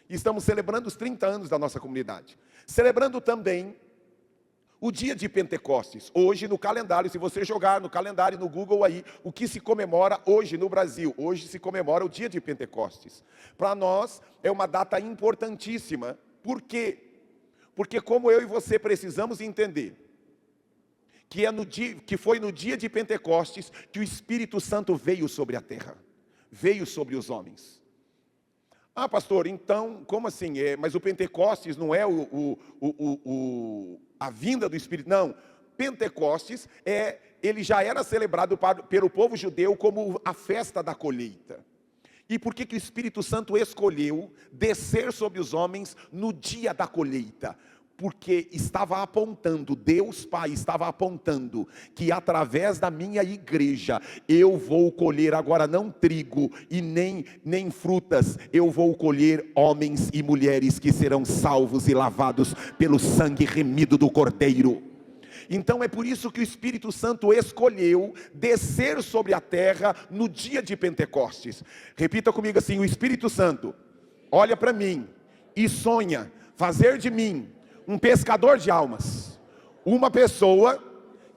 E estamos celebrando os 30 anos da nossa comunidade. Celebrando também o dia de Pentecostes. Hoje no calendário, se você jogar no calendário, no Google aí, o que se comemora hoje no Brasil. Hoje se comemora o dia de Pentecostes. Para nós é uma data importantíssima. Por quê? Porque como eu e você precisamos entender que foi no dia de Pentecostes que o Espírito Santo veio sobre a terra. Veio sobre os homens. Ah, pastor, então, como assim? Mas o Pentecostes não é a vinda do Espírito? Não, Pentecostes, ele já era celebrado pelo povo judeu como a festa da colheita. E por que o Espírito Santo escolheu descer sobre os homens no dia da colheita? Porque estava apontando, Deus Pai estava apontando, que através da minha igreja, eu vou colher agora não trigo e nem frutas, eu vou colher homens e mulheres que serão salvos e lavados pelo sangue remido do Cordeiro. Então é por isso que o Espírito Santo escolheu descer sobre a terra no dia de Pentecostes. Repita comigo assim: o Espírito Santo olha para mim e sonha fazer de mim um pescador de almas, uma pessoa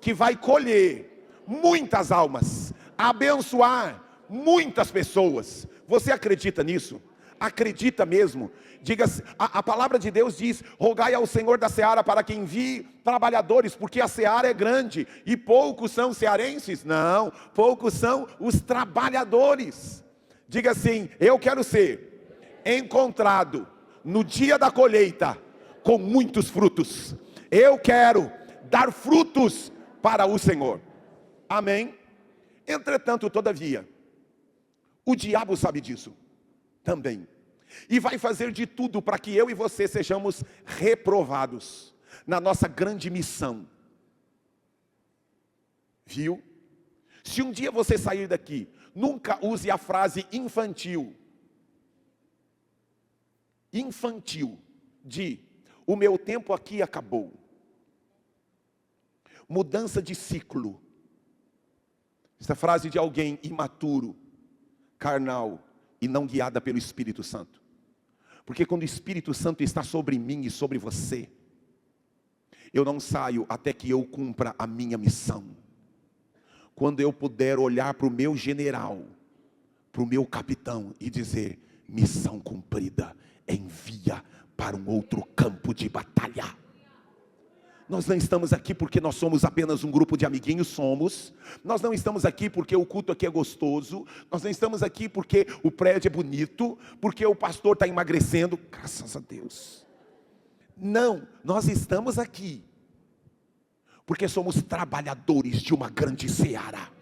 que vai colher muitas almas, abençoar muitas pessoas. Você acredita nisso? Acredita mesmo? Diga, a palavra de Deus diz: rogai ao Senhor da seara para que envie trabalhadores, porque a seara é grande, e poucos são cearenses? Não, poucos são os trabalhadores. Diga assim: eu quero ser encontrado no dia da colheita com muitos frutos. Eu quero dar frutos para o Senhor. Amém? Entretanto, todavia, o diabo sabe disso também, e vai fazer de tudo para que eu e você sejamos reprovados na nossa grande missão. Viu? Se um dia você sair daqui, nunca use a frase infantil de o meu tempo aqui acabou. Mudança de ciclo. Essa frase de alguém imaturo, carnal e não guiada pelo Espírito Santo. Porque quando o Espírito Santo está sobre mim e sobre você, eu não saio até que eu cumpra a minha missão. Quando eu puder olhar para o meu general, para o meu capitão e dizer: missão cumprida, envia para um outro campo de batalha. Nós não estamos aqui porque nós somos apenas um grupo de amiguinhos, nós não estamos aqui porque o culto aqui é gostoso, nós não estamos aqui porque o prédio é bonito, porque o pastor está emagrecendo, graças a Deus. Não, nós estamos aqui porque somos trabalhadores de uma grande seara.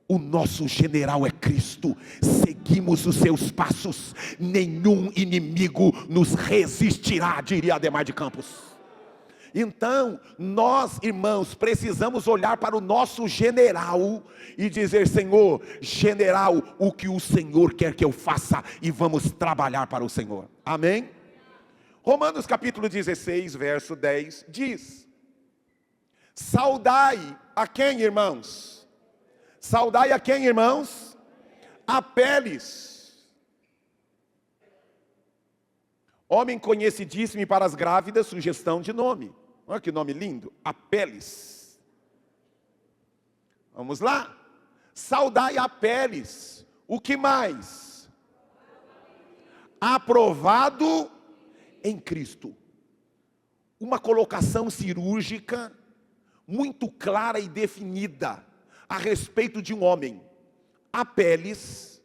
O nosso general é Cristo, seguimos os seus passos, nenhum inimigo nos resistirá, diria Ademar de Campos. Então, nós, irmãos, precisamos olhar para o nosso general e dizer: Senhor, general, o que o Senhor quer que eu faça, e vamos trabalhar para o Senhor. Amém? Romanos capítulo 16, verso 10, diz: saudai a quem, irmãos? Saudai a quem, irmãos? Apeles, homem conhecidíssimo para as grávidas, sugestão de nome. Olha que nome lindo, Apeles. Vamos lá? Saudai Apeles. O que mais? Aprovado em Cristo. Uma colocação cirúrgica muito clara e definida a respeito de um homem. Apeles,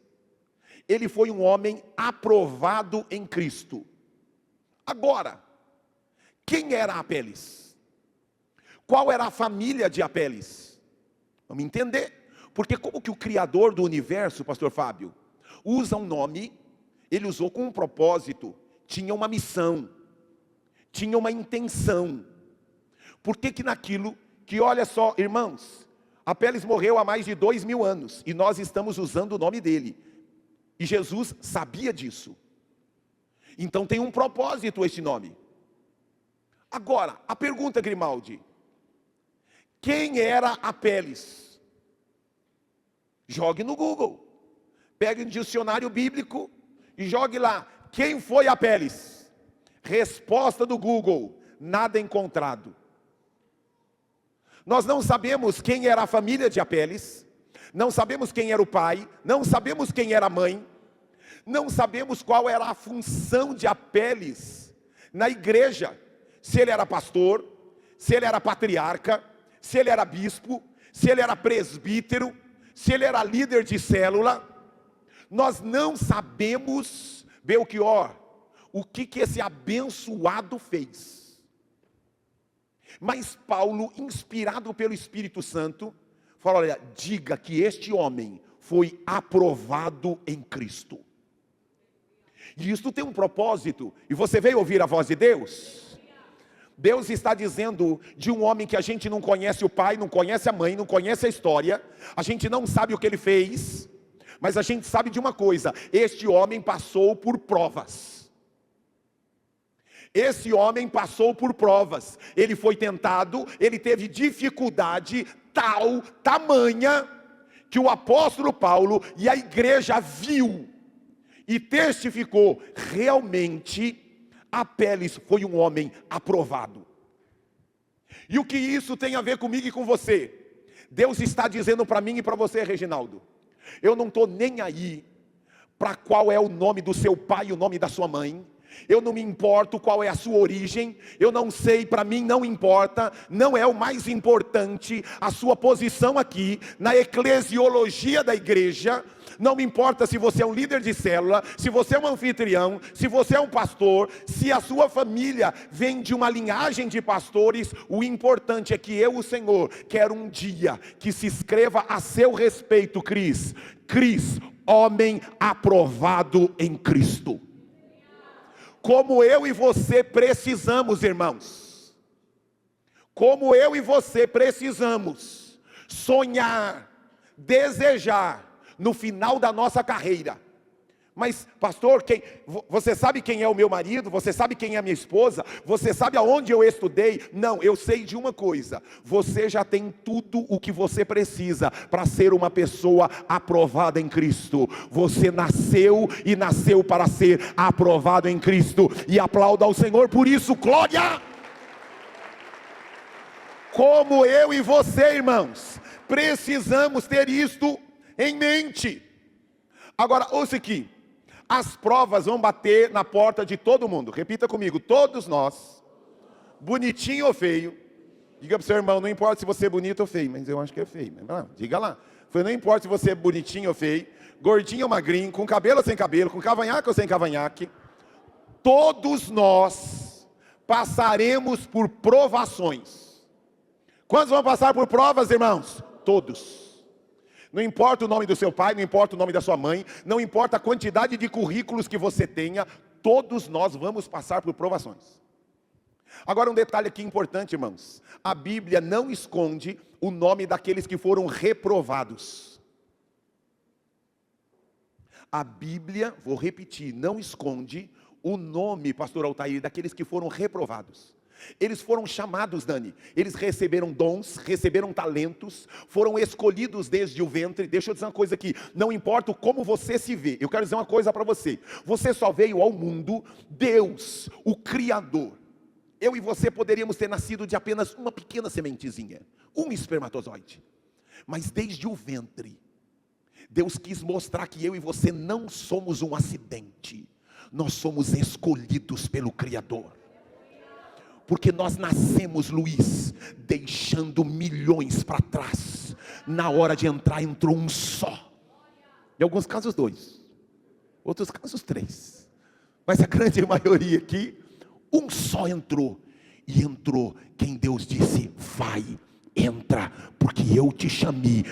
ele foi um homem aprovado em Cristo. Agora, quem era Apeles? Qual era a família de Apeles? Vamos entender. Porque como que o Criador do universo, pastor Fábio, usa um nome, ele usou com um propósito, tinha uma missão, tinha uma intenção. Por que naquilo que, olha só, irmãos, Apeles morreu há mais de 2000 anos, e nós estamos usando o nome dele, e Jesus sabia disso. Então tem um propósito este nome. Agora, a pergunta, Grimaldi: quem era Apeles? Jogue no Google, pegue um dicionário bíblico e jogue lá: quem foi Apeles? Resposta do Google: nada encontrado. Nós não sabemos quem era a família de Apeles, não sabemos quem era o pai, não sabemos quem era a mãe, não sabemos qual era a função de Apeles na igreja, se ele era pastor, se ele era patriarca, se ele era bispo, se ele era presbítero, se ele era líder de célula. Nós não sabemos, Belchior, o que esse abençoado fez. Mas Paulo, inspirado pelo Espírito Santo, fala: olha, diga que este homem foi aprovado em Cristo. E isso tem um propósito. E você veio ouvir a voz de Deus? Deus está dizendo de um homem que a gente não conhece o pai, não conhece a mãe, não conhece a história, a gente não sabe o que ele fez, mas a gente sabe de uma coisa: este homem passou por provas. Esse homem passou por provas, ele foi tentado, ele teve dificuldade tamanha, que o apóstolo Paulo e a igreja viu e testificou: realmente Apeles foi um homem aprovado. E o que isso tem a ver comigo e com você? Deus está dizendo para mim e para você, Reginaldo: eu não estou nem aí para qual é o nome do seu pai e o nome da sua mãe. Eu não me importo qual é a sua origem, eu não sei, para mim não importa, não é o mais importante a sua posição aqui na eclesiologia da igreja. Não me importa se você é um líder de célula, se você é um anfitrião, se você é um pastor, se a sua família vem de uma linhagem de pastores. O importante é que eu, o Senhor, quero um dia que se escreva a seu respeito: Cris, homem aprovado em Cristo. Como eu e você precisamos, irmãos, como eu e você precisamos sonhar, desejar no final da nossa carreira. Mas pastor, você sabe quem é o meu marido? Você sabe quem é a minha esposa? Você sabe aonde eu estudei? Não, eu sei de uma coisa: você já tem tudo o que você precisa para ser uma pessoa aprovada em Cristo. Você nasceu e nasceu para ser aprovado em Cristo. E aplauda ao Senhor por isso, glória! Como eu e você, irmãos, precisamos ter isto em mente. Agora, ouça aqui. As provas vão bater na porta de todo mundo. Repita comigo: todos nós, bonitinho ou feio. Diga para o seu irmão: não importa se você é bonito ou feio. Mas eu acho que é feio. Diga lá: não importa se você é bonitinho ou feio, gordinho ou magrinho, com cabelo ou sem cabelo, com cavanhaque ou sem cavanhaque. Todos nós passaremos por provações. Quantos vão passar por provas, irmãos? Todos. Não importa o nome do seu pai, não importa o nome da sua mãe, não importa a quantidade de currículos que você tenha, todos nós vamos passar por provações. Agora um detalhe aqui importante, irmãos: a Bíblia não esconde o nome daqueles que foram reprovados. A Bíblia, vou repetir, não esconde o nome, pastor Altair, daqueles que foram reprovados. Eles foram chamados, Dani, eles receberam dons, receberam talentos, foram escolhidos desde o ventre. Deixa eu dizer uma coisa aqui: não importa como você se vê, eu quero dizer uma coisa para você: você só veio ao mundo, Deus, o Criador. Eu e você poderíamos ter nascido de apenas uma pequena sementezinha, um espermatozoide, mas desde o ventre, Deus quis mostrar que eu e você não somos um acidente, nós somos escolhidos pelo Criador. Porque nós nascemos, Luiz, deixando milhões para trás. Na hora de entrar, entrou um só. Em alguns casos 2, outros casos 3, mas a grande maioria aqui, um só entrou. E entrou quem Deus disse: vai, entra, porque eu te chamei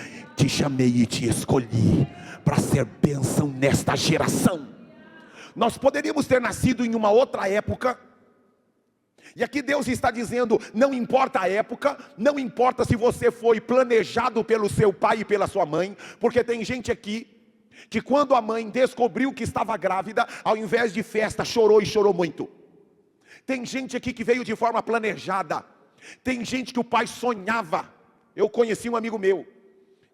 e te escolhi para ser bênção nesta geração. Nós poderíamos ter nascido em uma outra época. E aqui Deus está dizendo: não importa a época, não importa se você foi planejado pelo seu pai e pela sua mãe, porque tem gente aqui que quando a mãe descobriu que estava grávida, ao invés de festa, chorou e chorou muito. Tem gente aqui que veio de forma planejada. Tem gente que o pai sonhava. Eu conheci um amigo meu,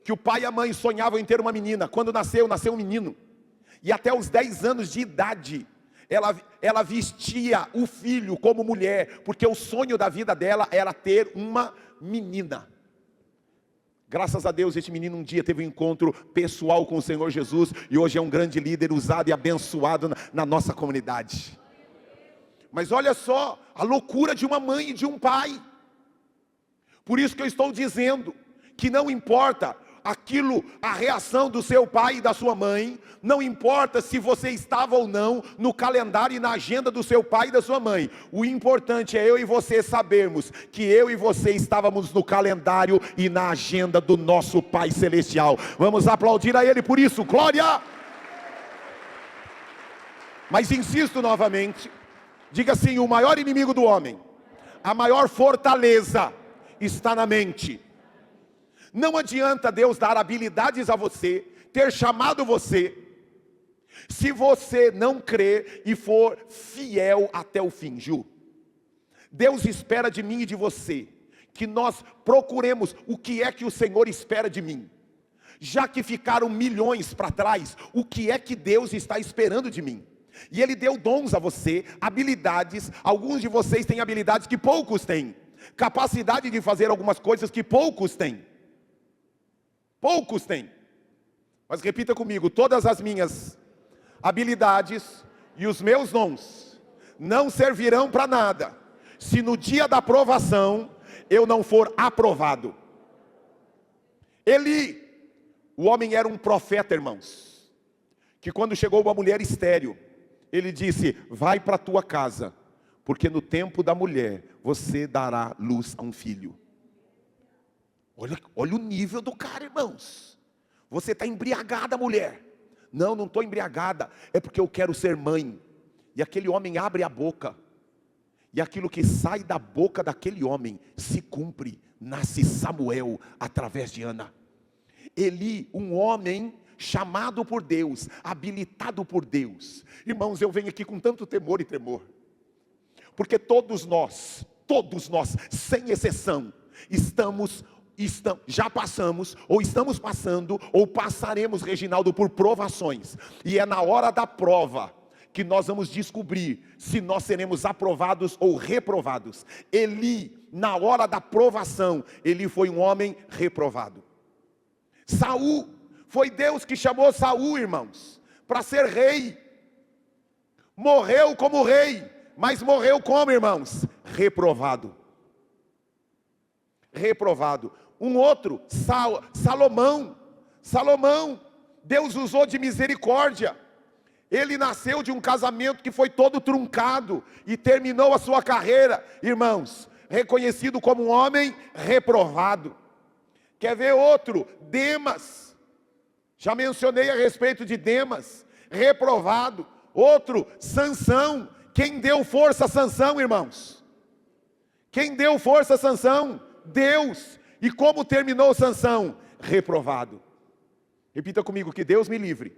que o pai e a mãe sonhavam em ter uma menina. Quando nasceu um menino. E até os 10 anos de idade, Ela vestia o filho como mulher, porque o sonho da vida dela era ter uma menina. Graças a Deus, esse menino um dia teve um encontro pessoal com o Senhor Jesus, e hoje é um grande líder, usado e abençoado na nossa comunidade. Mas olha só, a loucura de uma mãe e de um pai. Por isso que eu estou dizendo, que não importa a reação do seu pai e da sua mãe, não importa se você estava ou não no calendário e na agenda do seu pai e da sua mãe. O importante é eu e você sabermos que eu e você estávamos no calendário e na agenda do nosso Pai Celestial. Vamos aplaudir a Ele por isso, glória! Mas insisto novamente, diga assim: o maior inimigo do homem, a maior fortaleza está na mente. Não adianta Deus dar habilidades a você, ter chamado você, se você não crer e for fiel até o fim, Ju. Deus espera de mim e de você que nós procuremos o que é que o Senhor espera de mim. Já que ficaram milhões para trás, o que é que Deus está esperando de mim? E Ele deu dons a você, habilidades. Alguns de vocês têm habilidades que poucos têm, capacidade de fazer algumas coisas que poucos têm. Poucos têm. Mas repita comigo: todas as minhas habilidades e os meus dons não servirão para nada se no dia da provação eu não for aprovado. Eli, o homem era um profeta, irmãos, que quando chegou uma mulher estéril, ele disse: vai para a tua casa, porque no tempo da mulher você dará luz a um filho. Olha o nível do cara, irmãos. Você está embriagada, mulher. Não estou embriagada, é porque eu quero ser mãe. E aquele homem abre a boca, e aquilo que sai da boca daquele homem se cumpre. Nasce Samuel através de Ana. Eli, um homem chamado por Deus, habilitado por Deus. Irmãos, eu venho aqui com tanto temor e tremor, porque todos nós, sem exceção, já passamos, ou estamos passando, ou passaremos, Reginaldo, por provações. E é na hora da prova que nós vamos descobrir se nós seremos aprovados ou reprovados. Eli, na hora da provação, ele foi um homem reprovado. Saul, foi Deus que chamou Saul, irmãos, para ser rei. Morreu como rei, mas morreu como, irmãos? Reprovado. Reprovado. Um outro, Salomão, Deus usou de misericórdia. Ele nasceu de um casamento que foi todo truncado e terminou a sua carreira, irmãos, reconhecido como um homem reprovado. Quer ver outro? Demas, já mencionei a respeito de Demas, reprovado. Outro, Sansão. Quem deu força a Sansão, irmãos? Quem deu força a Sansão? Deus. E como terminou Sansão? Reprovado. Repita comigo: que Deus me livre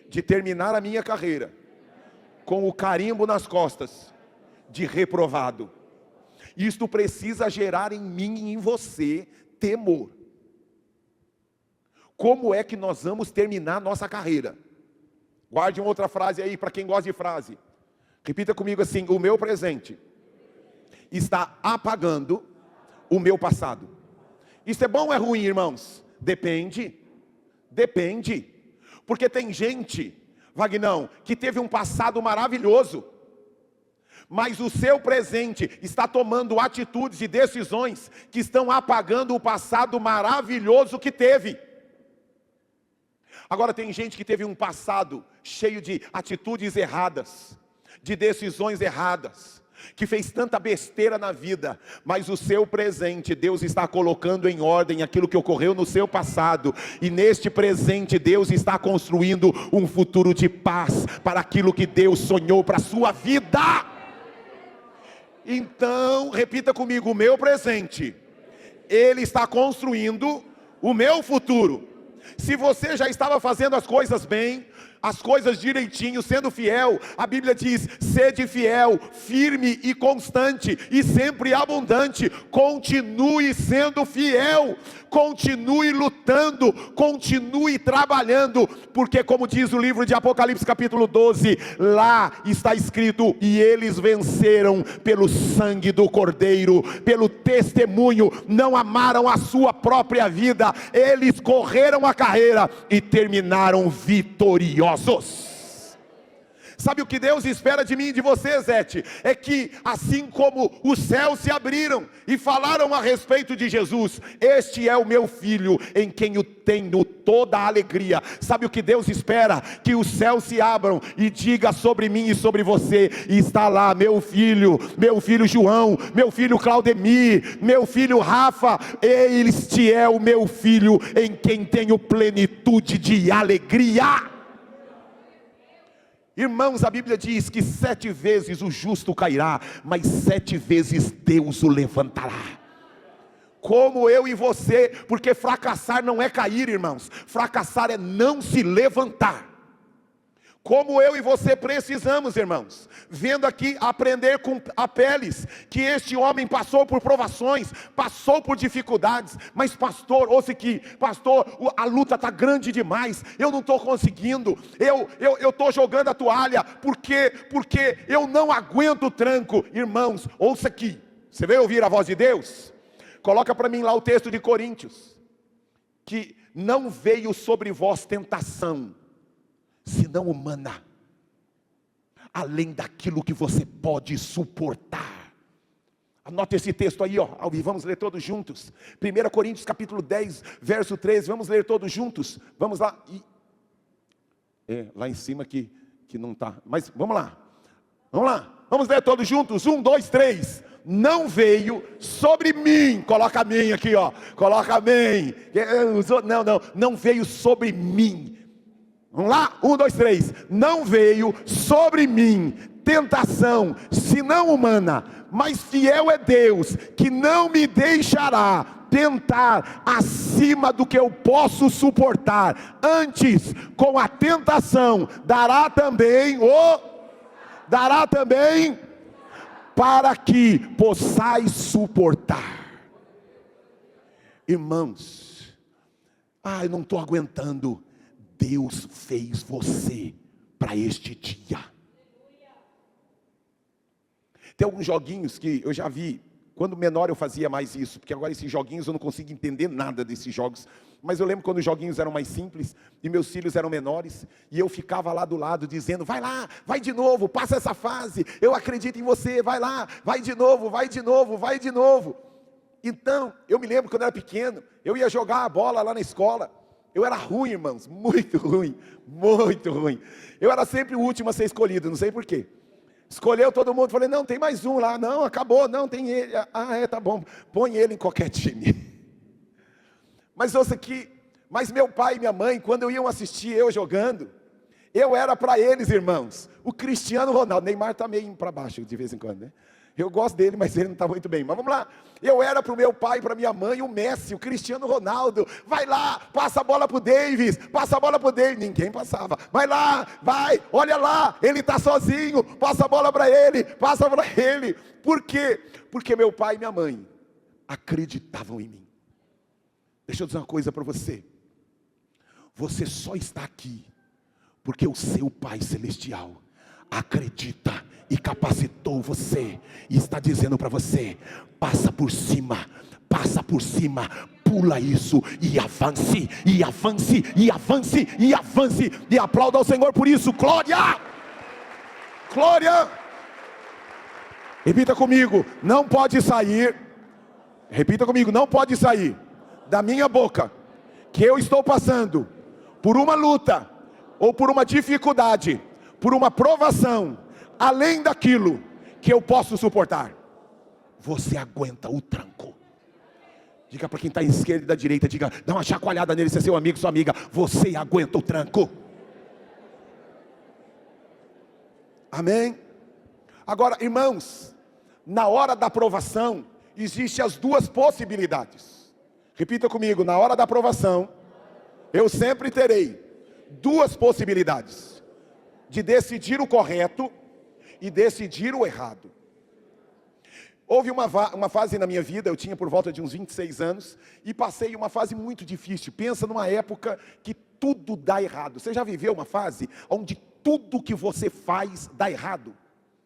de terminar a minha carreira com o carimbo nas costas de reprovado. Isto precisa gerar em mim e em você temor. Como é que nós vamos terminar nossa carreira? Guarde uma outra frase aí para quem gosta de frase. Repita comigo assim: o meu presente está apagando o meu passado. Isso é bom ou é ruim, irmãos? Depende. Porque tem gente, Vagnão, que teve um passado maravilhoso, mas o seu presente está tomando atitudes e decisões que estão apagando o passado maravilhoso que teve. Agora tem gente que teve um passado cheio de atitudes erradas, de decisões erradas, que fez tanta besteira na vida, mas o seu presente, Deus está colocando em ordem aquilo que ocorreu no seu passado, e neste presente Deus está construindo um futuro de paz, para aquilo que Deus sonhou para a sua vida. Então, repita comigo: o meu presente, Ele está construindo o meu futuro. Se você já estava fazendo as coisas bem, as coisas direitinho, sendo fiel. A Bíblia diz: sede fiel, firme e constante, e sempre abundante. Continue sendo fiel, continue lutando, continue trabalhando, porque como diz o livro de Apocalipse capítulo 12, lá está escrito: e eles venceram pelo sangue do Cordeiro, pelo testemunho, não amaram a sua própria vida, eles correram a carreira e terminaram vitoriosos. Sabe o que Deus espera de mim e de você, Zete? É que assim como os céus se abriram e falaram a respeito de Jesus: este é o meu filho, em quem eu tenho toda a alegria. Sabe o que Deus espera? Que os céus se abram e diga sobre mim e sobre você: e está lá meu filho João, meu filho Claudemir, meu filho Rafa, este é o meu filho, em quem tenho plenitude de alegria. Irmãos, a Bíblia diz que 7 vezes o justo cairá, mas 7 vezes Deus o levantará. Como eu e você, porque fracassar não é cair, irmãos, fracassar é não se levantar. Como eu e você precisamos, irmãos, vendo aqui, aprender com Apeles, que este homem passou por provações, passou por dificuldades, mas pastor, ouça aqui, pastor, a luta está grande demais, eu não estou conseguindo, eu estou jogando a toalha, porque eu não aguento o tranco. Irmãos, ouça aqui, você veio ouvir a voz de Deus? Coloca para mim lá o texto de Coríntios, que não veio sobre vós tentação, senão humana, além daquilo que você pode suportar. Anota esse texto aí, ó, vamos ler todos juntos. 1 Coríntios capítulo 10, verso 13, vamos ler todos juntos. Vamos lá. Lá em cima que não está, mas vamos lá. Vamos ler todos juntos, 1, 2, 3. Não veio sobre mim, coloca mim aqui, ó, coloca mim. Não veio sobre mim. Vamos lá, 1, 2, 3. Não veio sobre mim tentação, senão humana, mas fiel é Deus, que não me deixará tentar acima do que eu posso suportar. Antes, com a tentação, dará também para que possais suportar. Irmãos, eu não estou aguentando. Deus fez você para este dia. Tem alguns joguinhos que eu já vi. Quando menor eu fazia mais isso, porque agora esses joguinhos eu não consigo entender nada desses jogos. Mas eu lembro quando os joguinhos eram mais simples e meus filhos eram menores, e eu ficava lá do lado dizendo: vai lá, vai de novo, passa essa fase, eu acredito em você, vai lá, vai de novo, vai de novo, vai de novo. Então, eu me lembro quando eu era pequeno, eu ia jogar a bola lá na escola. Eu era ruim, irmãos, muito ruim, muito ruim. Eu era sempre o último a ser escolhido, não sei porquê. Escolheu todo mundo, falei: não, tem mais um lá, não, acabou, não, tem ele. Tá bom, põe ele em qualquer time. Mas ouça aqui, mas meu pai e minha mãe, quando iam assistir eu jogando, eu era para eles, irmãos, o Cristiano Ronaldo. Neymar está meio para baixo de vez em quando, né? Eu gosto dele, mas ele não está muito bem. Mas vamos lá. Eu era para o meu pai, para minha mãe, o Messi, o Cristiano Ronaldo. Vai lá, passa a bola para o Davis, passa a bola para o Davis. Ninguém passava. Vai lá, vai, olha lá, ele está sozinho, passa a bola para ele, passa para ele. Por quê? Porque meu pai e minha mãe acreditavam em mim. Deixa eu dizer uma coisa para você. Você só está aqui porque o seu Pai Celestial acredita e capacitou você, e está dizendo para você: passa por cima, pula isso, e avance, e avance, e avance, e avance, e aplauda ao Senhor por isso. Glória, glória. Repita comigo: não pode sair, repita comigo, não pode sair da minha boca que eu estou passando por uma luta, ou por uma dificuldade, por uma provação, além daquilo que eu posso suportar. Você aguenta o tranco. Diga para quem está à esquerda e da direita, diga, dá uma chacoalhada nele, se é seu amigo, sua amiga. Você aguenta o tranco. Amém? Agora, irmãos, na hora da provação, existem as duas possibilidades. Repita comigo: na hora da provação, eu sempre terei duas possibilidades: de decidir o correto e decidir o errado. Houve uma fase na minha vida, eu tinha por volta de uns 26 anos, e passei uma fase muito difícil. Pensa numa época que tudo dá errado. Você já viveu uma fase onde tudo que você faz dá errado?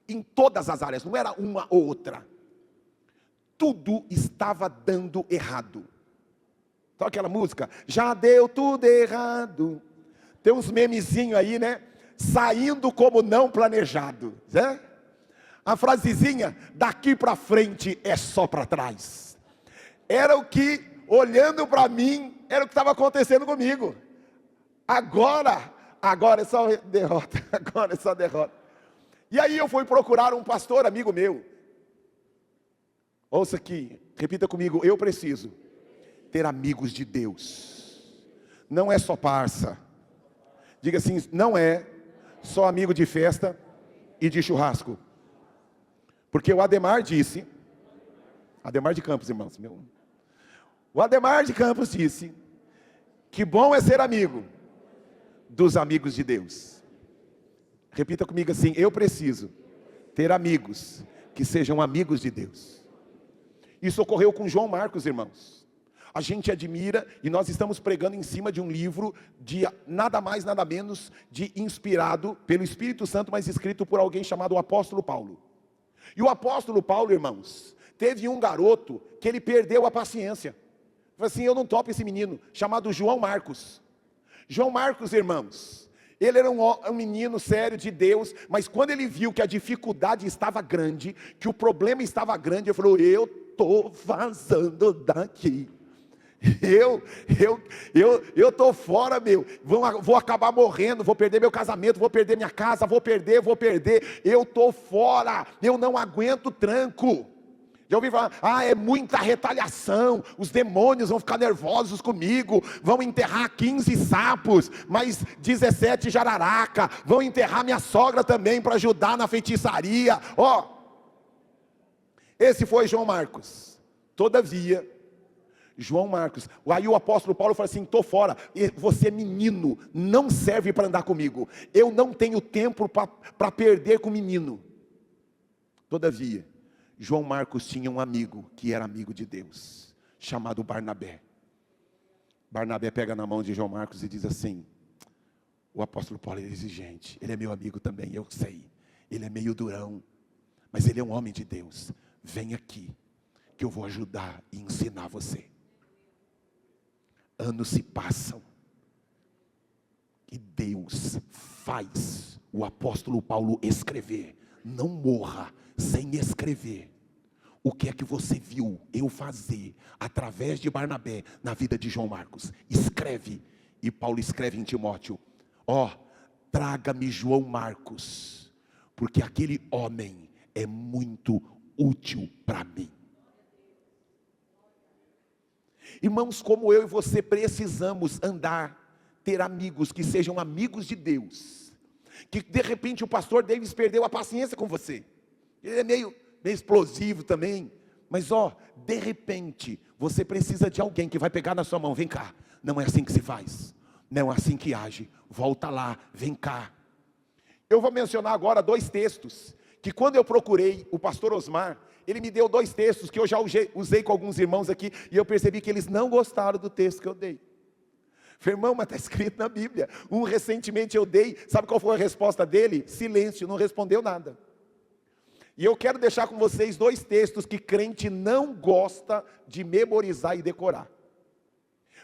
Em todas as áreas, não era uma ou outra. Tudo estava dando errado. Sabe aquela música? Já deu tudo errado. Tem uns memezinhos aí, né? Saindo como não planejado, né? A frasezinha, daqui para frente é só para trás. Era o que, olhando para mim, era o que estava acontecendo comigo. Agora é só derrota, agora é só derrota. E aí eu fui procurar um pastor amigo meu. Ouça aqui, repita comigo: eu preciso ter amigos de Deus. Não é só parça. Diga assim: não é só amigo de festa e de churrasco. Porque o Ademar disse, Ademar de Campos, irmãos, o Ademar de Campos disse, que bom é ser amigo dos amigos de Deus. Repita comigo assim: eu preciso ter amigos que sejam amigos de Deus. Isso ocorreu com João Marcos, irmãos. A gente admira, e nós estamos pregando em cima de um livro de nada mais, nada menos de inspirado pelo Espírito Santo, mas escrito por alguém chamado o apóstolo Paulo. E o apóstolo Paulo, irmãos, teve um garoto que ele perdeu a paciência. Falei assim: eu não topo esse menino, chamado João Marcos. João Marcos, irmãos, ele era um menino sério de Deus, mas quando ele viu que a dificuldade estava grande, que o problema estava grande, ele falou: eu estou vazando daqui. Eu tô fora, vou acabar morrendo, vou perder meu casamento, vou perder minha casa, vou perder, eu tô fora, eu não aguento tranco. Já ouvi falar: é muita retaliação, os demônios vão ficar nervosos comigo, vão enterrar 15 sapos, mais 17 jararaca, vão enterrar minha sogra também para ajudar na feitiçaria. Esse foi João Marcos. Todavia, João Marcos, aí o apóstolo Paulo fala assim: estou fora, você é menino, não serve para andar comigo, eu não tenho tempo para perder com menino. Todavia, João Marcos tinha um amigo que era amigo de Deus, chamado Barnabé. Barnabé pega na mão de João Marcos e diz assim: o apóstolo Paulo é exigente, ele é meu amigo também, eu sei, ele é meio durão, mas ele é um homem de Deus, vem aqui, que eu vou ajudar e ensinar você. Anos se passam, e Deus faz o apóstolo Paulo escrever. Não morra sem escrever o que é que você viu eu fazer através de Barnabé na vida de João Marcos. Escreve. E Paulo escreve em Timóteo: traga-me João Marcos, porque aquele homem é muito útil para mim. Irmãos, como eu e você precisamos ter amigos que sejam amigos de Deus. Que de repente o pastor Davis perdeu a paciência com você, ele é meio explosivo também, mas de repente você precisa de alguém que vai pegar na sua mão: vem cá, não é assim que se faz, não é assim que age, volta lá, vem cá. Eu vou mencionar agora 2 textos, que quando eu procurei o pastor Osmar, ele me deu 2 textos que eu já usei com alguns irmãos aqui, e eu percebi que eles não gostaram do texto que eu dei. Falei: irmão, mas está escrito na Bíblia. Um recentemente eu dei, sabe qual foi a resposta dele? Silêncio, não respondeu nada. E eu quero deixar com vocês 2 textos que crente não gosta de memorizar e decorar.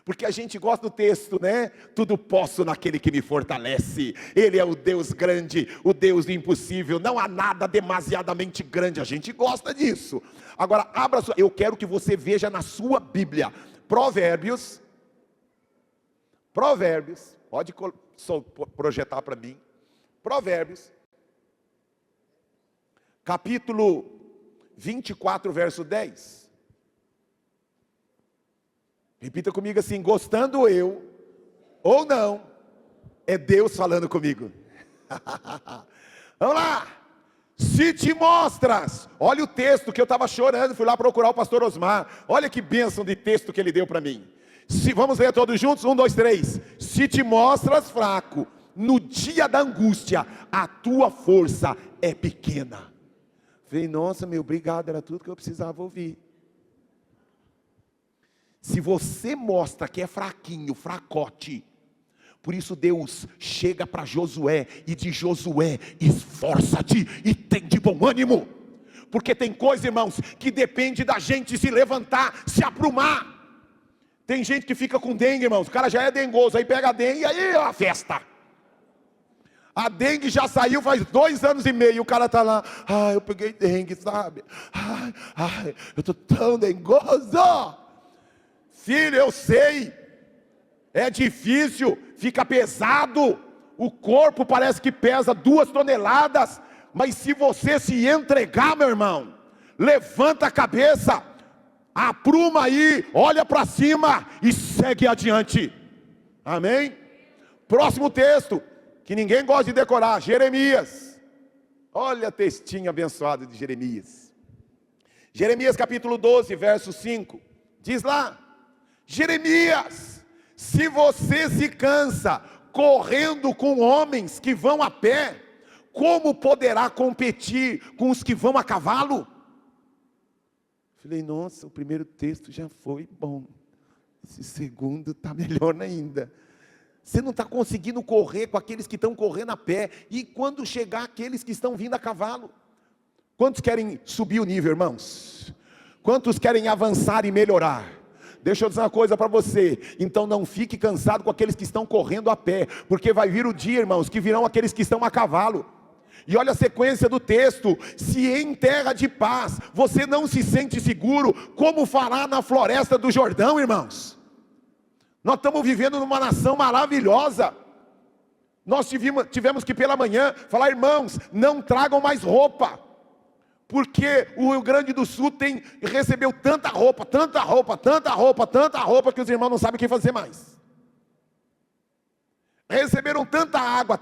Porque a gente gosta do texto, né? Tudo posso naquele que me fortalece. Ele é o Deus grande, o Deus do impossível. Não há nada demasiadamente grande. A gente gosta disso. Agora, eu quero que você veja na sua Bíblia. Provérbios. Pode projetar para mim. Provérbios. Capítulo 24, verso 10. Repita comigo assim: gostando eu ou não, é Deus falando comigo. Vamos lá. Se te mostras, olha o texto que eu estava chorando, fui lá procurar o pastor Osmar, olha que bênção de texto que ele deu para mim. Se vamos ler todos juntos, 1, 2, 3. Se te mostras fraco no dia da angústia, a tua força é pequena. Falei, nossa, meu, obrigado, era tudo que eu precisava ouvir. Se você mostra que é fraquinho, fracote, por isso Deus chega para Josué e diz, Josué, esforça-te e tem de bom ânimo. Porque tem coisa, irmãos, que depende da gente se levantar, se aprumar. Tem gente que fica com dengue, irmãos, o cara já é dengoso, aí pega a dengue e aí é uma festa. A dengue já saiu faz 2 anos e meio, o cara está lá, eu peguei dengue, sabe? Eu estou tão dengoso. Filho, eu sei, é difícil, fica pesado, o corpo parece que pesa 2 toneladas, mas se você se entregar, meu irmão, levanta a cabeça, apruma aí, olha para cima e segue adiante, amém? Próximo texto, que ninguém gosta de decorar, Jeremias, olha textinho abençoado de Jeremias, Jeremias capítulo 12, verso 5, diz lá, Jeremias, se você se cansa correndo com homens que vão a pé, como poderá competir com os que vão a cavalo? Falei, nossa, o primeiro texto já foi bom, esse segundo está melhor ainda. Você não está conseguindo correr com aqueles que estão correndo a pé, e quando chegar aqueles que estão vindo a cavalo? Quantos querem subir o nível, irmãos? Quantos querem avançar e melhorar? Deixa eu dizer uma coisa para você, então não fique cansado com aqueles que estão correndo a pé, porque vai vir o dia, irmãos, que virão aqueles que estão a cavalo. E olha a sequência do texto, se em terra de paz você não se sente seguro, como fará na floresta do Jordão, irmãos? Nós estamos vivendo numa nação maravilhosa, nós tivemos que pela manhã falar, irmãos, não tragam mais roupa, porque o Rio Grande do Sul recebeu tanta roupa, que os irmãos não sabem o que fazer mais. Receberam tanta água.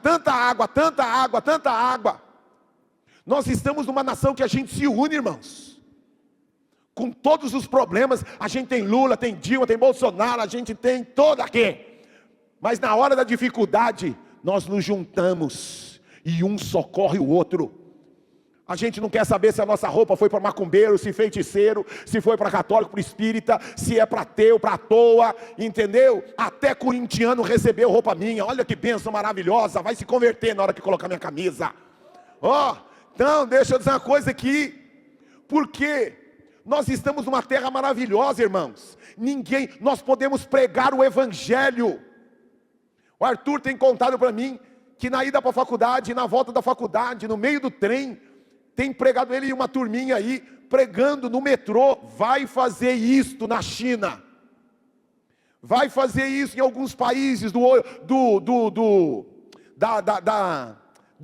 Nós estamos numa nação que a gente se une, irmãos. Com todos os problemas, a gente tem Lula, tem Dilma, tem Bolsonaro, a gente tem todo aqui. Mas na hora da dificuldade, nós nos juntamos e um socorre o outro. A gente não quer saber se a nossa roupa foi para macumbeiro, se feiticeiro, se foi para católico, para espírita, se é para ateu, para toa, entendeu? Até corintiano recebeu roupa minha, olha que bênção maravilhosa, vai se converter na hora que colocar minha camisa. Então deixa eu dizer uma coisa aqui, porque nós estamos numa terra maravilhosa, irmãos. Nós podemos pregar o evangelho. O Arthur tem contado para mim, que na ida para a faculdade, na volta da faculdade, no meio do trem, tem pregado ele e uma turminha aí, pregando no metrô, vai fazer isto na China, vai fazer isso em alguns países do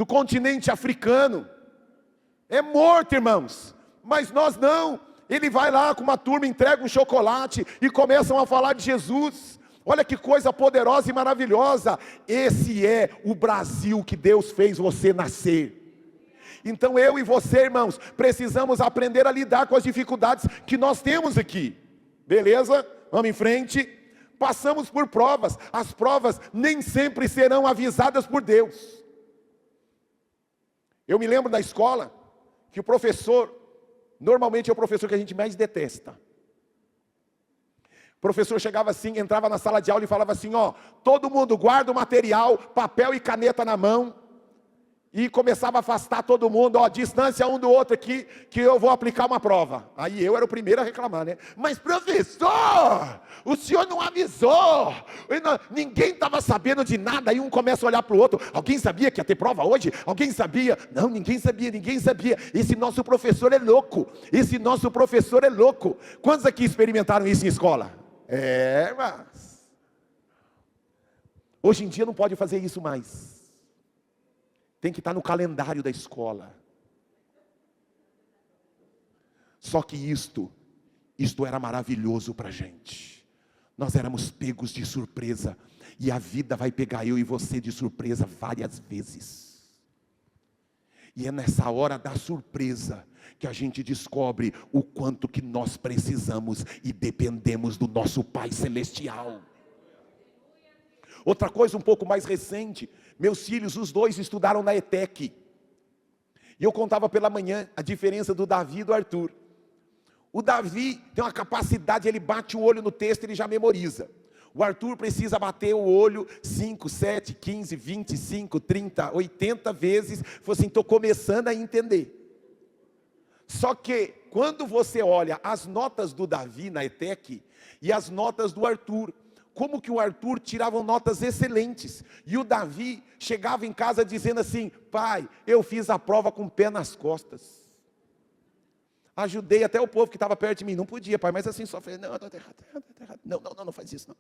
continente africano, é morto, irmãos, mas nós não, ele vai lá com uma turma, entrega um chocolate, e começam a falar de Jesus. Olha que coisa poderosa e maravilhosa, esse é o Brasil que Deus fez você nascer. Então eu e você, irmãos, precisamos aprender a lidar com as dificuldades que nós temos aqui, beleza? Vamos em frente. Passamos por provas, as provas nem sempre serão avisadas por Deus. Eu me lembro da escola, que o professor, normalmente é o professor que a gente mais detesta. O professor chegava assim, entrava na sala de aula e falava assim, todo mundo guarda o material, papel e caneta na mão, e começava a afastar todo mundo, distância um do outro aqui, que eu vou aplicar uma prova. Aí eu era o primeiro a reclamar, né? Mas professor, o senhor não avisou, ninguém estava sabendo de nada. Aí um começa a olhar para o outro, alguém sabia que ia ter prova hoje? Alguém sabia? Não, ninguém sabia. Esse nosso professor é louco, Quantos aqui experimentaram isso em escola? Mas hoje em dia não pode fazer isso mais. Tem que estar no calendário da escola. Só que isto era maravilhoso para a gente. Nós éramos pegos de surpresa. E a vida vai pegar eu e você de surpresa várias vezes. E é nessa hora da surpresa que a gente descobre o quanto que nós precisamos e dependemos do nosso Pai Celestial. Outra coisa um pouco mais recente, meus filhos, os dois estudaram na ETEC. E eu contava pela manhã a diferença do Davi e do Arthur. O Davi tem uma capacidade, ele bate o olho no texto e ele já memoriza. O Arthur precisa bater o olho 5, 7, 15, 25, 30, 80 vezes. Falei assim, estou começando a entender. Só que, quando você olha as notas do Davi na ETEC e as notas do Arthur, como que o Arthur tirava notas excelentes. E o Davi chegava em casa dizendo assim, pai, eu fiz a prova com o pé nas costas. Ajudei até o povo que estava perto de mim, não podia, pai, mas assim, só falei, não, está errado, não faz isso não.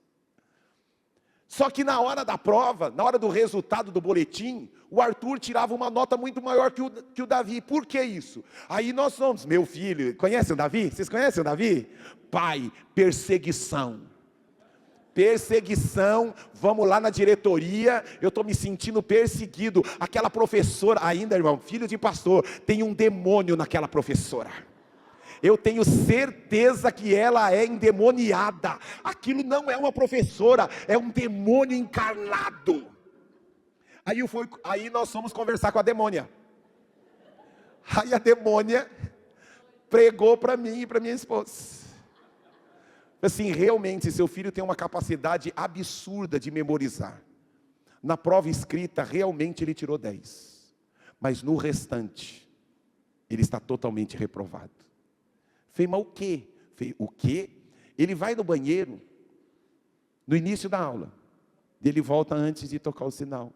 Só que na hora da prova, na hora do resultado do boletim, o Arthur tirava uma nota muito maior que o Davi. Por que isso? Aí nós somos, meu filho, conhecem o Davi? Vocês conhecem o Davi? Pai, perseguição, vamos lá na diretoria, eu estou me sentindo perseguido. Aquela professora, ainda irmão, filho de pastor, tem um demônio naquela professora. Eu tenho certeza que ela é endemoniada. Aquilo não é uma professora, é um demônio encarnado. Aí nós fomos conversar com a demônia. Aí a demônia pregou para mim e para minha esposa. Assim, realmente seu filho tem uma capacidade absurda de memorizar. Na prova escrita, realmente ele tirou 10. Mas no restante, ele está totalmente reprovado. Falei, mas o quê? Falei, o quê? Ele vai no banheiro, no início da aula. Ele volta antes de tocar o sinal,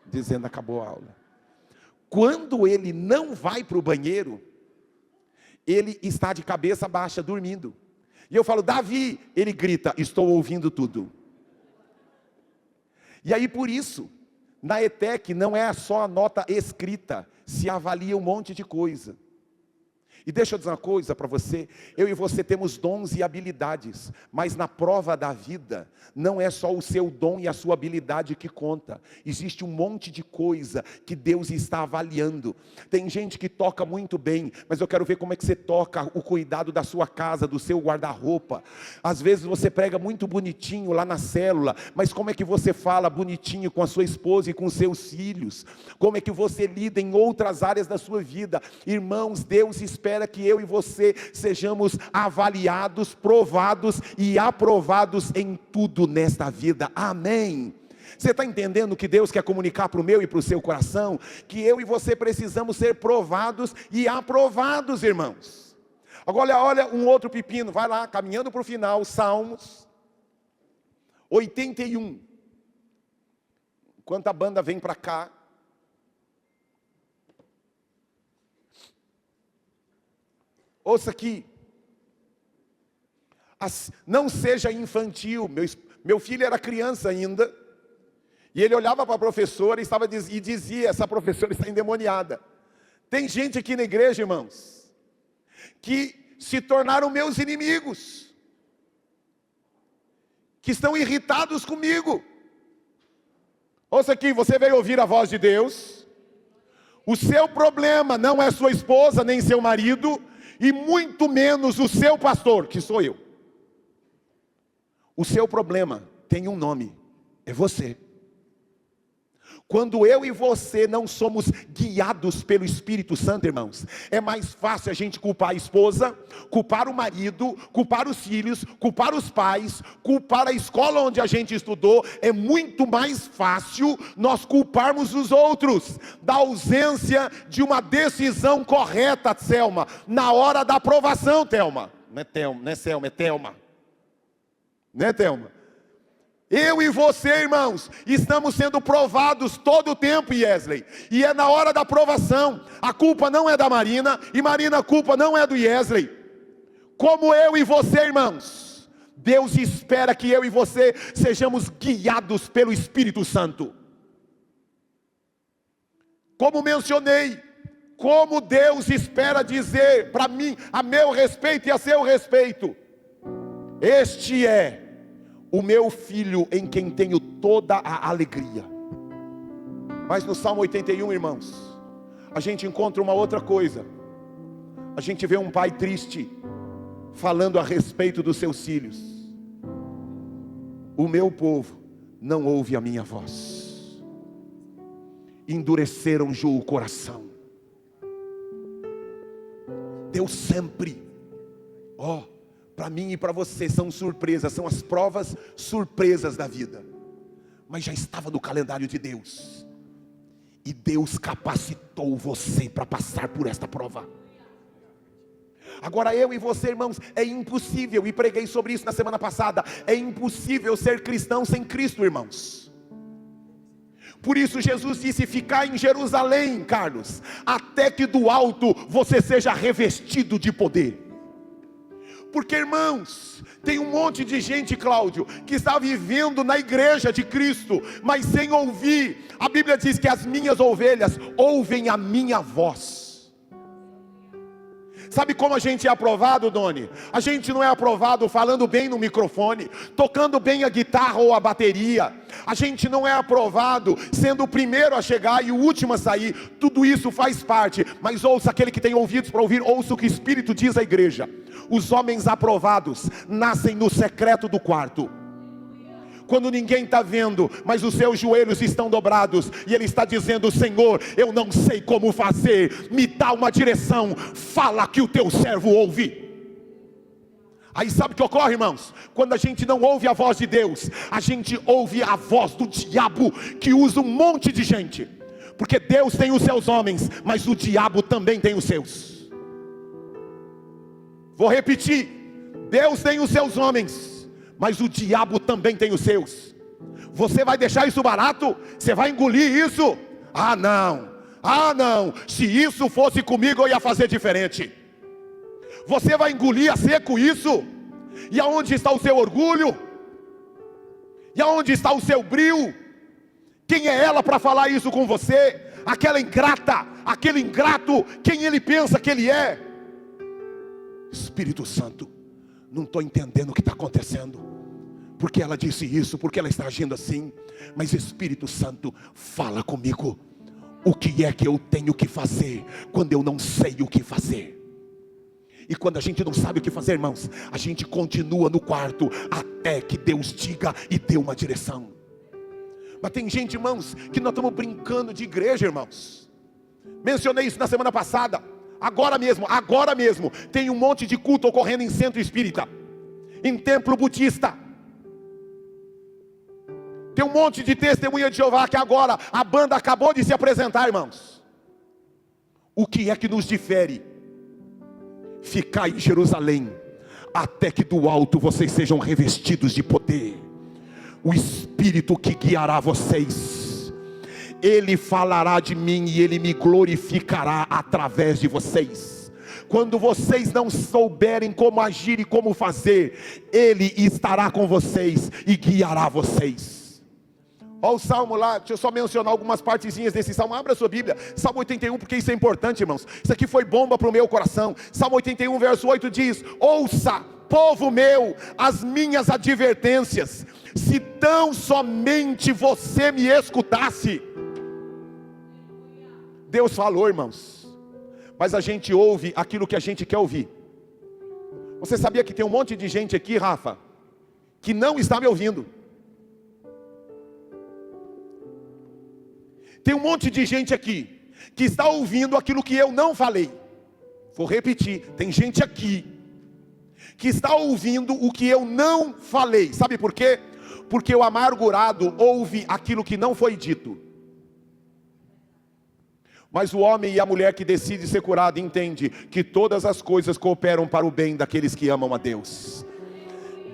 dizendo acabou a aula. Quando ele não vai para o banheiro, ele está de cabeça baixa, dormindo. E eu falo, Davi, ele grita, estou ouvindo tudo. E aí por isso, na ETEC não é só a nota escrita, se avalia um monte de coisa. E deixa eu dizer uma coisa para você, eu e você temos dons e habilidades, mas na prova da vida, não é só o seu dom e a sua habilidade que conta, existe um monte de coisa que Deus está avaliando. Tem gente que toca muito bem, mas eu quero ver como é que você toca o cuidado da sua casa, do seu guarda-roupa. Às vezes você prega muito bonitinho lá na célula, mas como é que você fala bonitinho com a sua esposa e com os seus filhos? Como é que você lida em outras áreas da sua vida? Irmãos, Deus espera que eu e você sejamos avaliados, provados e aprovados em tudo nesta vida, amém? Você está entendendo que Deus quer comunicar para o meu e para o seu coração? Que eu e você precisamos ser provados e aprovados, irmãos. Agora olha um outro pepino, vai lá, caminhando para o final, Salmos 81. Enquanto a banda vem para cá, ouça aqui, não seja infantil. Meu filho era criança ainda, e ele olhava para a professora e dizia, essa professora está endemoniada. Tem gente aqui na igreja, irmãos, que se tornaram meus inimigos, que estão irritados comigo. Ouça aqui, você veio ouvir a voz de Deus, o seu problema não é sua esposa, nem seu marido, e muito menos o seu pastor, que sou eu. O seu problema tem um nome, é você. Quando eu e você não somos guiados pelo Espírito Santo, irmãos, é mais fácil a gente culpar a esposa, culpar o marido, culpar os filhos, culpar os pais, culpar a escola onde a gente estudou. É muito mais fácil nós culparmos os outros da ausência de uma decisão correta, Selma, na hora da aprovação, Thelma. Não é Selma, é Thelma. Não é, Thelma? Eu e você, irmãos, estamos sendo provados todo o tempo, Yesley. E é na hora da provação. A culpa não é da Marina, e Marina, a culpa não é do Yesley. Como eu e você, irmãos, Deus espera que eu e você sejamos guiados pelo Espírito Santo. Como mencionei, como Deus espera dizer para mim, a meu respeito e a seu respeito: este é o meu filho em quem tenho toda a alegria. Mas no Salmo 81, irmãos, a gente encontra uma outra coisa. A gente vê um pai triste falando a respeito dos seus filhos. O meu povo não ouve a minha voz, endureceram-lhe o coração. Deus sempre, para mim e para você são surpresas, são as provas surpresas da vida, mas já estava no calendário de Deus, e Deus capacitou você para passar por esta prova. Agora eu e você, irmãos, é impossível, e preguei sobre isso na semana passada, é impossível ser cristão sem Cristo, irmãos. Por isso Jesus disse: ficar em Jerusalém, Carlos, até que do alto você seja revestido de poder. Porque, irmãos, tem um monte de gente, Cláudio, que está vivendo na igreja de Cristo, mas sem ouvir. A Bíblia diz que as minhas ovelhas ouvem a minha voz. Sabe como a gente é aprovado, Doni? A gente não é aprovado falando bem no microfone, tocando bem a guitarra ou a bateria. A gente não é aprovado sendo o primeiro a chegar e o último a sair. Tudo isso faz parte, mas ouça, aquele que tem ouvidos para ouvir, ouça o que o Espírito diz à igreja. Os homens aprovados nascem no secreto do quarto, quando ninguém está vendo, mas os seus joelhos estão dobrados, e ele está dizendo: Senhor, eu não sei como fazer, me dá uma direção, fala que o teu servo ouve. Aí sabe o que ocorre, irmãos? Quando a gente não ouve a voz de Deus, a gente ouve a voz do diabo, que usa um monte de gente, porque Deus tem os seus homens, mas o diabo também tem os seus. Vou repetir: Deus tem os seus homens, mas o diabo também tem os seus. Você vai deixar isso barato? Você vai engolir isso? Ah não, se isso fosse comigo eu ia fazer diferente. Você vai engolir a seco isso? E aonde está o seu orgulho? E aonde está o seu brio? Quem é ela para falar isso com você? Aquela ingrata, aquele ingrato, quem ele pensa que ele é? Espírito Santo, não estou entendendo o que está acontecendo, porque ela disse isso, porque ela está agindo assim. Mas Espírito Santo, fala comigo, o que é que eu tenho que fazer, quando eu não sei o que fazer? E quando a gente não sabe o que fazer, irmãos, a gente continua no quarto, até que Deus diga e dê uma direção. Mas tem gente, irmãos, que nós estamos brincando de igreja, irmãos. Mencionei isso na semana passada. Agora mesmo, tem um monte de culto ocorrendo em centro espírita, em templo budista. Tem um monte de testemunha de Jeová que agora, a banda acabou de se apresentar, irmãos. O que é que nos difere? Ficar em Jerusalém, até que do alto vocês sejam revestidos de poder. O Espírito que guiará vocês, Ele falará de mim e Ele me glorificará através de vocês. Quando vocês não souberem como agir e como fazer, Ele estará com vocês e guiará vocês. Olha o salmo lá, deixa eu só mencionar algumas partezinhas desse salmo. Abra a sua Bíblia, Salmo 81, porque isso é importante, irmãos. Isso aqui foi bomba para o meu coração. Salmo 81, verso 8 diz: ouça, povo meu, as minhas advertências, se tão somente você me escutasse. Deus falou, irmãos, mas a gente ouve aquilo que a gente quer ouvir. Você sabia que tem um monte de gente aqui, Rafa, que não está me ouvindo? Tem um monte de gente aqui que está ouvindo aquilo que eu não falei. Vou repetir, tem gente aqui que está ouvindo o que eu não falei. Sabe por quê? Porque o amargurado ouve aquilo que não foi dito. Mas o homem e a mulher que decide ser curado entende que todas as coisas cooperam para o bem daqueles que amam a Deus.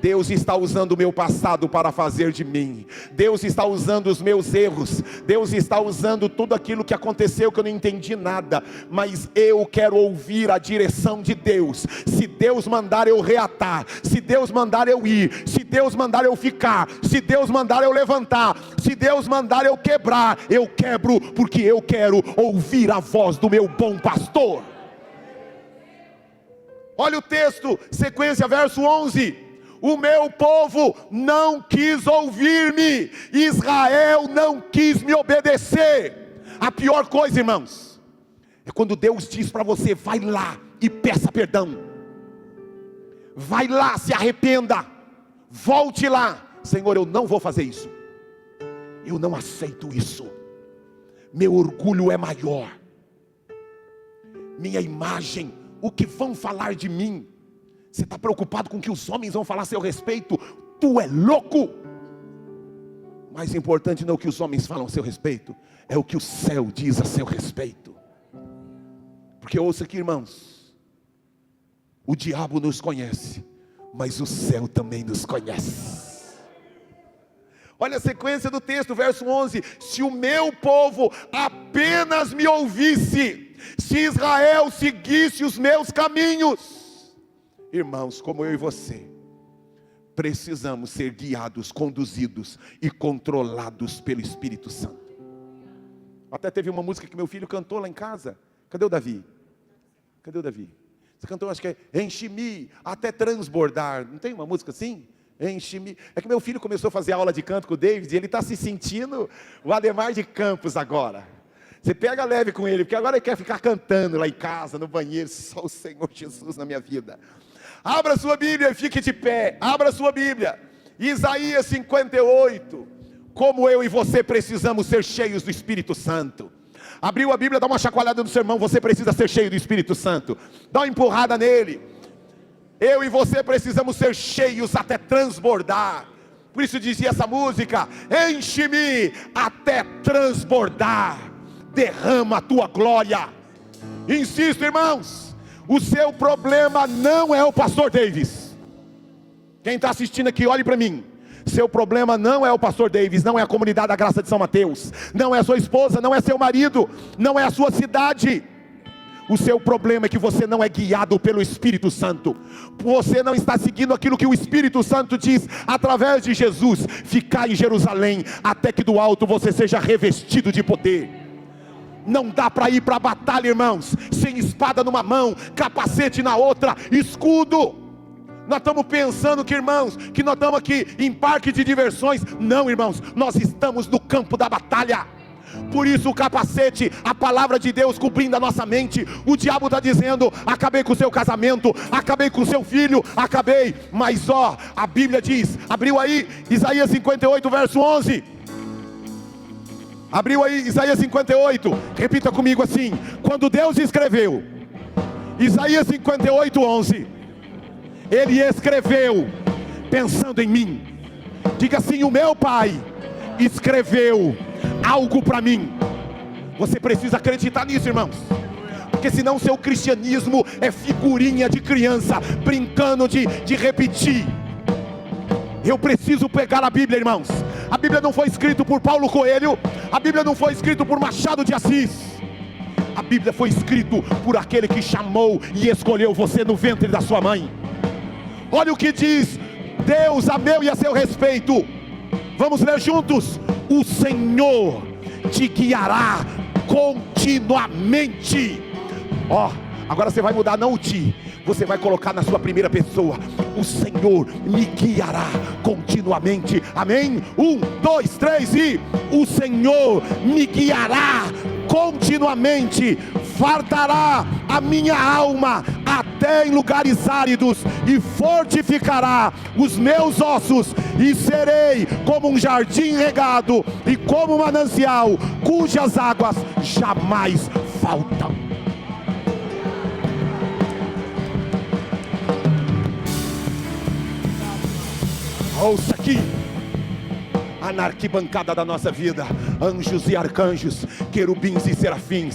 Deus está usando o meu passado para fazer de mim. Deus está usando os meus erros. Deus está usando tudo aquilo que aconteceu que eu não entendi nada. Mas eu quero ouvir a direção de Deus. Se Deus mandar eu reatar, se Deus mandar eu ir, se Deus mandar eu ficar, se Deus mandar eu levantar, se Deus mandar eu quebrar, eu quebro, porque eu quero ouvir a voz do meu bom pastor. Olha o texto, sequência, verso 11. O meu povo não quis ouvir-me, Israel não quis me obedecer. A pior coisa, irmãos, É quando Deus diz para você: vai lá e peça perdão. Vai lá, se arrependa. Volte lá. Senhor, eu não vou fazer isso. Eu não aceito isso. Meu orgulho é maior. Minha imagem, o que vão falar de mim? Você está preocupado com o que os homens vão falar a seu respeito? Tu é louco. Mais importante não é o que os homens falam a seu respeito, é o que o céu diz a seu respeito. Porque ouça aqui, irmãos, o diabo nos conhece, mas o céu também nos conhece. Olha a sequência do texto, verso 11: se o meu povo apenas me ouvisse, se Israel seguisse os meus caminhos. Irmãos, como eu e você, precisamos ser guiados, conduzidos e controlados pelo Espírito Santo. Até teve uma música que meu filho cantou lá em casa. Cadê o Davi? Cadê o Davi? Você cantou, acho que é enche-me até transbordar. Não tem uma música assim? Enche-me. É que meu filho começou a fazer aula de canto com o David e ele está se sentindo o Ademar de Campos agora. Você pega leve com ele, porque agora ele quer ficar cantando lá em casa, no banheiro. Só o Senhor Jesus na minha vida. Abra sua Bíblia e fique de pé. Abra sua Bíblia. Isaías 58. Como eu e você precisamos ser cheios do Espírito Santo. Abriu a Bíblia, dá uma chacoalhada no seu irmão. Você precisa ser cheio do Espírito Santo. Dá uma empurrada nele. Eu e você precisamos ser cheios até transbordar. Por isso dizia essa música: enche-me até transbordar. Derrama a tua glória. Insisto, irmãos, o seu problema não é o pastor Davis. Quem está assistindo aqui, olhe para mim. Seu problema não é o pastor Davis, não é a comunidade da Graça de São Mateus, não é a sua esposa, não é seu marido, não é a sua cidade. O seu problema é que você não é guiado pelo Espírito Santo. Você não está seguindo aquilo que o Espírito Santo diz através de Jesus. Ficar em Jerusalém até que do alto você seja revestido de poder. Não dá para ir para a batalha, irmãos, sem espada numa mão, capacete na outra, escudo. Nós estamos pensando que, irmãos, que nós estamos aqui em parque de diversões. Não, irmãos, nós estamos no campo da batalha. Por isso o capacete, a palavra de Deus cobrindo a nossa mente. O diabo está dizendo: acabei com o seu casamento, acabei com o seu filho, acabei. Mas ó, a Bíblia diz, abriu aí, Isaías 58 verso 11. Abriu aí, Isaías 58, repita comigo assim: quando Deus escreveu, Isaías 58, 11, Ele escreveu pensando em mim. Diga assim: o meu Pai escreveu algo para mim. Você precisa acreditar nisso, irmãos, porque senão seu cristianismo é figurinha de criança, brincando de repetir. Eu preciso pegar a Bíblia, irmãos. A Bíblia não foi escrita por Paulo Coelho, a Bíblia não foi escrita por Machado de Assis. A Bíblia foi escrita por aquele que chamou e escolheu você no ventre da sua mãe. Olha o que diz Deus a meu e a seu respeito. Vamos ler juntos: o Senhor te guiará continuamente. Ó, agora você vai mudar, não o ti, você vai colocar na sua primeira pessoa: o Senhor me guiará continuamente. Amém? 1, 2, 3 e o Senhor me guiará continuamente, fartará a minha alma até em lugares áridos e fortificará os meus ossos, e serei como um jardim regado e como um manancial cujas águas jamais faltam. Ouça aqui, na arquibancada da nossa vida, anjos e arcanjos, querubins e serafins,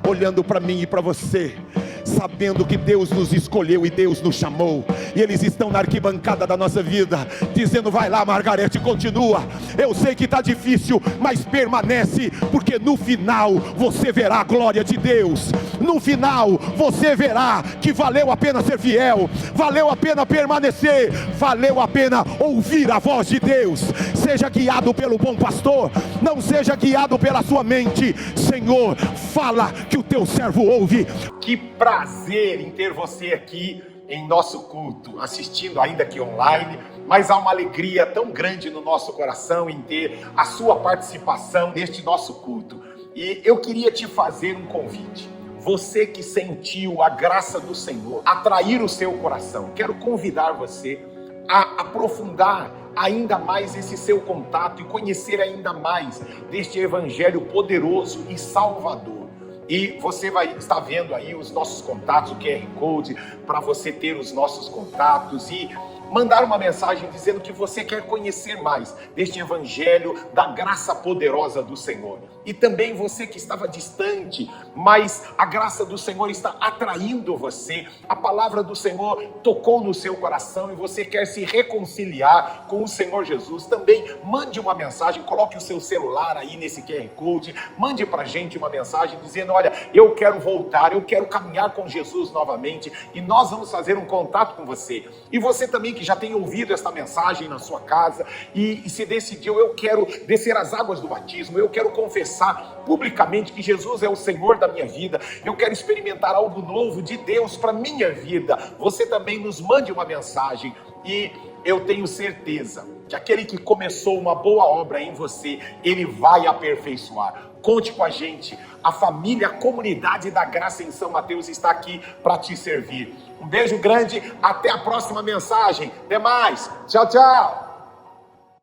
olhando para mim e para você, sabendo que Deus nos escolheu e Deus nos chamou, e eles estão na arquibancada da nossa vida, dizendo: vai lá, Margarete, continua. Eu sei que está difícil, mas permanece, porque no final você verá a glória de Deus. No final você verá que valeu a pena ser fiel, valeu a pena permanecer, valeu a pena ouvir a voz de Deus. Seja guiado pelo bom pastor, não seja guiado pela sua mente. Senhor, fala que o teu servo ouve. Que prazer em ter você aqui em nosso culto, assistindo ainda que online, mas há uma alegria tão grande no nosso coração em ter a sua participação neste nosso culto. E eu queria te fazer um convite. você que sentiu a graça do Senhor atrair o seu coração, quero convidar você a aprofundar ainda mais esse seu contato e conhecer ainda mais deste evangelho poderoso e salvador. E você vai estar vendo aí os nossos contatos, o QR Code, para você ter os nossos contatos e mandar uma mensagem dizendo que você quer conhecer mais deste evangelho da graça poderosa do Senhor. E também você que estava distante, mas a graça do Senhor está atraindo você, a palavra do Senhor tocou no seu coração e você quer se reconciliar com o Senhor Jesus. Também mande uma mensagem, coloque o seu celular aí nesse QR Code, mande pra gente uma mensagem dizendo: olha, eu quero voltar, eu quero caminhar com Jesus novamente, e nós vamos fazer um contato com você. E você também que já tem ouvido esta mensagem na sua casa e se decidiu: eu quero descer as águas do batismo, eu quero confessar publicamente que Jesus é o Senhor da minha vida, eu quero experimentar algo novo de Deus para minha vida. Você também nos mande uma mensagem e eu tenho certeza que aquele que começou uma boa obra em você, ele vai aperfeiçoar. Conte com a gente, a família, a comunidade da Graça em São Mateus está aqui para te servir. Um beijo grande, até a próxima mensagem, até mais, tchau, tchau.